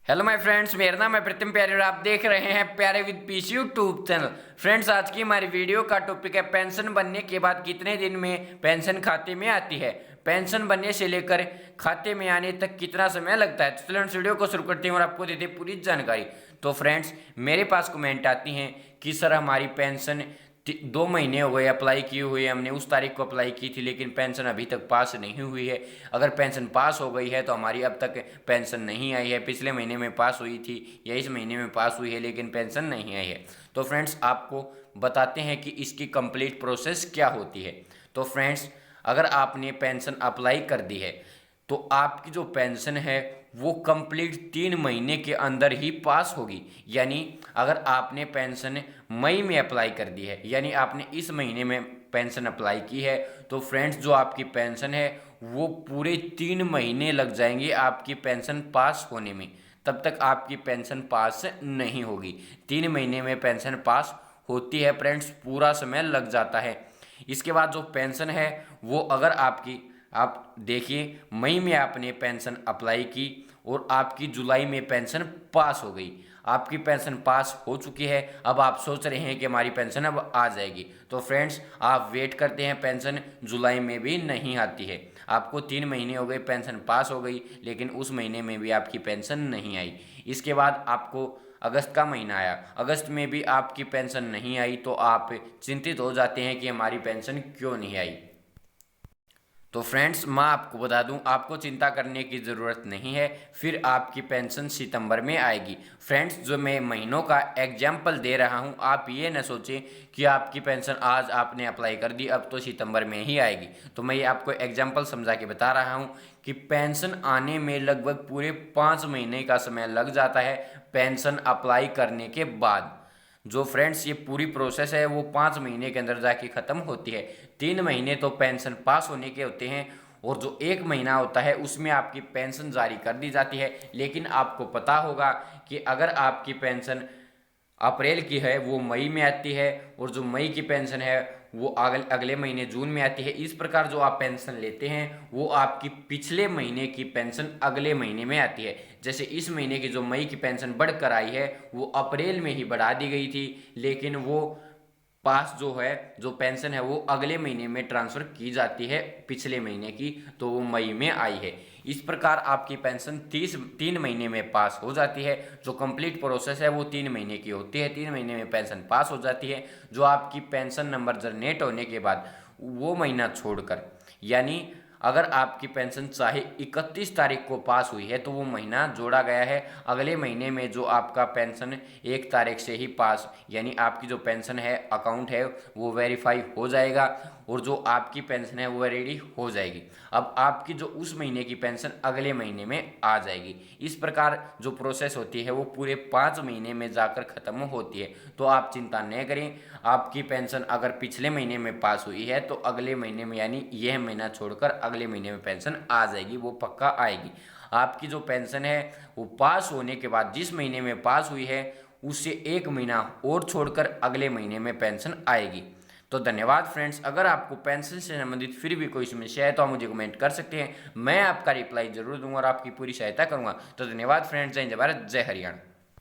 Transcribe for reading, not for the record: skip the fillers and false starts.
Hello my friends, मेरा नाम है प्रतिम प्यारे और आप देख रहे हैं प्यारे with piece YouTube channel. Friends, आज की हमारी वीडियो का टॉपिक है पेंशन बनने के बाद कितने दिन में पेंशन खाते में आती है। पेंशन बनने से लेकर खाते में आने तक कितना समय लगता है। तो चलो इस वीडियो को शुरू करते हैं और आपको देते हैं पूरी जानकारी। तो फ्रेंड्स, मेरे पास कमेंट आती हैं कि सर हमारी पेंशन 2 महीने हो गए अप्लाई किए हुए, हमने उस तारीख को अप्लाई की थी लेकिन पेंशन अभी तक पास नहीं हुई है। अगर पेंशन पास हो गई है तो हमारी अब तक पेंशन नहीं आई है। पिछले महीने में पास हुई थी या इस महीने में पास हुई है लेकिन पेंशन नहीं आई है। तो फ्रेंड्स, आपको बताते हैं कि इसकी कंप्लीट प्रोसेस क्या होती है। तो फ्रेंड्स, अगर आपने पेंशन अप्लाई कर दी है तो आपकी जो पेंशन है वो कंप्लीट 3 महीने के अंदर ही पास होगी। यानी अगर आपने पेंशन मई में अप्लाई कर दी है, यानी आपने इस महीने में पेंशन अप्लाई की है, तो फ्रेंड्स जो आपकी पेंशन है वो पूरे 3 महीने लग जाएंगे आपकी पेंशन पास होने में। तब तक आपकी पेंशन पास नहीं होगी। 3 महीने में पेंशन पास होती है फ्रेंड्स, पूरा समय लग जाता है। इसके बाद जो पेंशन है वो अगर आपकी, आप देखिए, मई में आपने पेंशन अप्लाई की और आपकी जुलाई में पेंशन पास हो गई। आपकी पेंशन पास हो चुकी है, अब आप सोच रहे हैं कि हमारी पेंशन अब आ जाएगी। तो फ्रेंड्स, आप वेट करते हैं, पेंशन जुलाई में भी नहीं आती है। आपको 3 महीने हो गए, पेंशन पास हो गई लेकिन उस महीने में भी आपकी पेंशन नहीं आई। इसके बाद आपको अगस्त का महीना आया, अगस्त में भी आपकी पेंशन नहीं आई, तो आप चिंतित हो जाते हैं कि हमारी पेंशन क्यों नहीं आई। तो फ्रेंड्स, मैं आपको बता दूं, आपको चिंता करने की ज़रूरत नहीं है। फिर आपकी पेंशन सितंबर में आएगी। फ्रेंड्स, जो मैं महीनों का एग्जाम्पल दे रहा हूं, आप ये न सोचें कि आपकी पेंशन आज आपने अप्लाई कर दी अब तो सितंबर में ही आएगी। तो मैं ये आपको एग्जाम्पल समझा के बता रहा हूं कि पेंशन आने में लगभग पूरे 5 महीने का समय लग जाता है पेंशन अप्लाई करने के बाद। जो फ्रेंड्स, ये पूरी प्रोसेस है वो 5 महीने के अंदर जाके ख़त्म होती है। 3 महीने तो पेंशन पास होने के होते हैं और जो 1 महीना होता है उसमें आपकी पेंशन जारी कर दी जाती है। लेकिन आपको पता होगा कि अगर आपकी पेंशन अप्रैल की है वो मई में आती है और जो मई की पेंशन है वो अगले महीने जून में आती है। इस प्रकार जो आप पेंशन लेते हैं वो आपकी पिछले महीने की पेंशन अगले महीने में आती है। जैसे इस महीने की जो मई की पेंशन बढ़कर आई है वो अप्रैल में ही बढ़ा दी गई थी, लेकिन वो पास जो है, जो पेंशन है वो अगले महीने में ट्रांसफ़र की जाती है पिछले महीने की, तो वो मई में आई है। इस प्रकार आपकी पेंशन 3 महीने में पास हो जाती है। जो कंप्लीट प्रोसेस है वो 3 महीने की होती है। 3 महीने में पेंशन पास हो जाती है। जो आपकी पेंशन नंबर जनरेट होने के बाद वो महीना छोड़कर, यानी अगर आपकी पेंशन चाहे 31 तारीख को पास हुई है तो वो महीना जोड़ा गया है। अगले महीने में जो आपका पेंशन 1 तारीख से ही पास, यानी आपकी जो पेंशन है, अकाउंट है, वो वेरीफाई हो जाएगा और जो आपकी पेंशन है वो रेडी हो जाएगी। अब आपकी जो उस महीने की पेंशन अगले महीने में आ जाएगी। इस प्रकार जो प्रोसेस होती है वो पूरे 5 महीने में जाकर ख़त्म होती है। तो आप चिंता नहीं करें, आपकी पेंशन अगर पिछले महीने में पास हुई है तो अगले महीने में, यानी यह महीना छोड़कर अगले महीने में पेंशन आ जाएगी, वो पक्का आएगी। आपकी जो पेंशन है वो पास होने के बाद, जिस महीने में पास हुई है उससे 1 महीना और छोड़कर अगले महीने में पेंशन आएगी। तो धन्यवाद फ्रेंड्स। अगर आपको पेंशन से संबंधित फिर भी कोई समस्या है तो आप मुझे कमेंट कर सकते हैं, मैं आपका रिप्लाई जरूर दूंगा और आपकी पूरी सहायता करूंगा। तो धन्यवाद फ्रेंड्स। जय हिंद, जय भारत, जय हरियाणा।